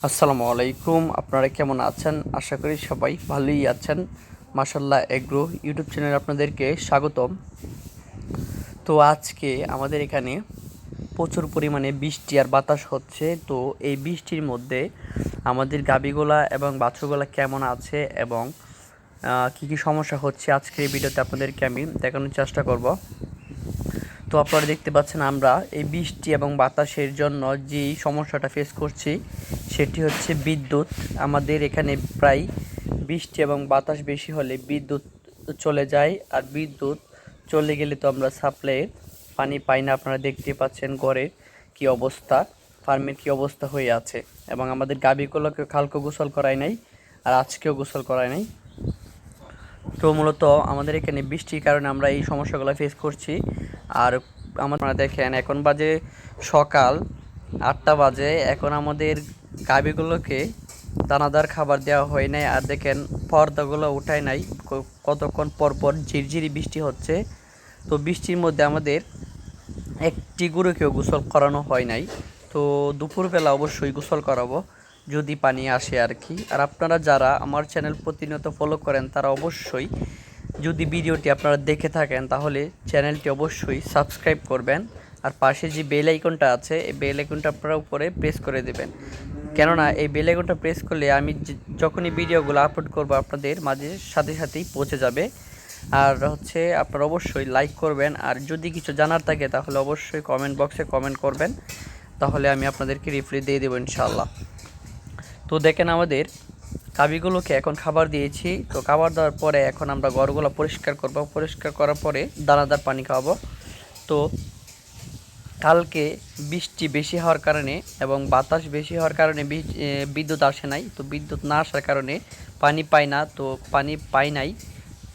আসসালামু আলাইকুম। আপনারা কেমন আছেন? আশা করি সবাই ভালোই আছেন। মাশাআল্লাহ এগ্রো ইউটিউব চ্যানেলে আপনাদেরকে স্বাগতম। তো আজকে আমাদের এখানে প্রচুর পরিমাণে বৃষ্টি আর বাতাস হচ্ছে। তো এই বৃষ্টির মধ্যে আমাদের গাভীগুলা এবং বাছুরগুলা কেমন আছে এবং কী কী সমস্যা হচ্ছে আজকে এই ভিডিওতে আপনাদেরকে আমি দেখানোর চেষ্টা করব। তো আপনারা দেখতে পাচ্ছেন আমরা এই বৃষ্টি এবং বাতাসের জন্য যেই সমস্যাটা ফেস করছি সেটি হচ্ছে বিদ্যুৎ। আমাদের এখানে প্রায় বৃষ্টি এবং বাতাস বেশি হলে বিদ্যুৎ চলে যায়, আর বিদ্যুৎ চলে গেলে তো আমরা সাপ্লাইয়ের পানি পাই না। আপনারা দেখতে পাচ্ছেন ঘরের কী অবস্থা, ফার্মের কী অবস্থা হয়ে আছে, এবং আমাদের গাভীগুলোকে কালকে গোসল করায় নাই আর আজকেও গোসল করায় নাই। তো মূলত আমাদের এখানে বৃষ্টির কারণে আমরা এই সমস্যাগুলো ফেস করছি। আর আপনারা দেখেন এখন বাজে সকাল 8টা বাজে, এখন আমাদের গাভীগুলোকে দানাদার খাবার দেওয়া হয় নাই। আর দেখেন পর্দাগুলো উঠায় নাই, কতক্ষণ পর পর ঝিরঝিরি বৃষ্টি হচ্ছে। তো বৃষ্টির মধ্যে আমাদের একটি গরুকেও গোসল করানো হয় নাই। তো দুপুরবেলা অবশ্যই গোসল করাবো যদি পানি আসে আর কি। আর আপনারা যারা আমার চ্যানেল প্রতিনিয়ত ফলো করেন তারা অবশ্যই, যদি ভিডিওটি আপনারা দেখে থাকেন তাহলে চ্যানেলটি অবশ্যই সাবস্ক্রাইব করবেন, আর পাশে যে বেল আইকনটা আছে এই বেল আইকনটা আপনারা উপরে প্রেস করে দেবেন। কেননা এই বেল আইকনটা প্রেস করলে আমি যখনই ভিডিওগুলো আপলোড করব আপনাদের মাঝে সাথে সাথেই পৌঁছে যাবে। আর হচ্ছে আপনারা অবশ্যই লাইক করবেন, আর যদি কিছু জানার থাকে তাহলে অবশ্যই কমেন্ট বক্সে কমেন্ট করবেন, তাহলে আমি আপনাদেরকে রিপ্লাই দিয়ে দেবো ইনশাআল্লাহ। তো দেখেন আমাদের গাভীগুলোকে এখন খাবার দিয়েছি। তো খাবার দেওয়ার পরে এখন আমরা ঘরগুলো পরিষ্কার করব, পরিষ্কার করার পরে দানাদার পানি খাওয়াবো। তো কালকে বৃষ্টি বেশি হওয়ার কারণে এবং বাতাস বেশি হওয়ার কারণে বিদ্যুৎ আসে নাই। তো বিদ্যুৎ না আসার কারণে পানি পাই না, তো পানি পাই নাই,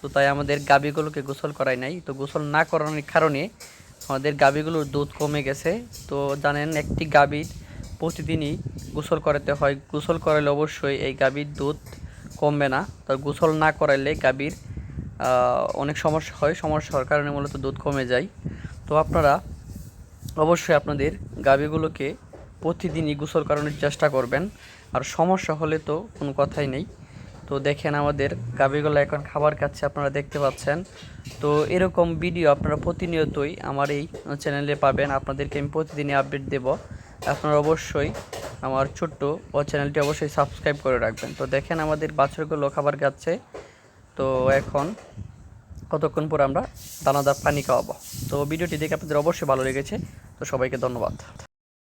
তো তাই আমাদের গাভীগুলোকে গোসল করাই নাই। তো গোসল না করানোর কারণে আমাদের গাভীগুলোর দুধ কমে গেছে। তো জানেন একটি গাভীর প্রতিদিনই গোসল করাতে হয়, গোসল করালে অবশ্যই এই গাভীর দুধ কমবে না। তো গোসল না করাইলে গাভীর অনেক সমস্যা হয়, সমস্যা হওয়ার কারণে মূলত দুধ কমে যায়। তো আপনারা অবশ্যই আপনাদের গাভীগুলোকে প্রতিদিনই গোসল করানোর চেষ্টা করবেন, আর সমস্যা হলে তো কোনো কথাই নেই। তো দেখেন আমাদের গাভীগুলো এখন খাবার খাচ্ছে, আপনারা দেখতে পাচ্ছেন। তো এরকম ভিডিও আপনারা প্রতিনিয়তই আমার এই চ্যানেলে পাবেন, আপনাদেরকে আমি প্রতিদিনই আপডেট দেব। আপনারা অবশ্যই আমার ছোট্ট চ্যানেলটি অবশ্যই সাবস্ক্রাইব করে রাখবেন। তো দেখেন আমাদের বাছুরগুলো খাবার খাচ্ছে। তো এখন কতক্ষণ পর আমরা দানাদার পানি খাওয়াবো। তো ভিডিওটি দেখে আপনাদের অবশ্যই ভালো লেগেছে। তো সবাইকে ধন্যবাদ।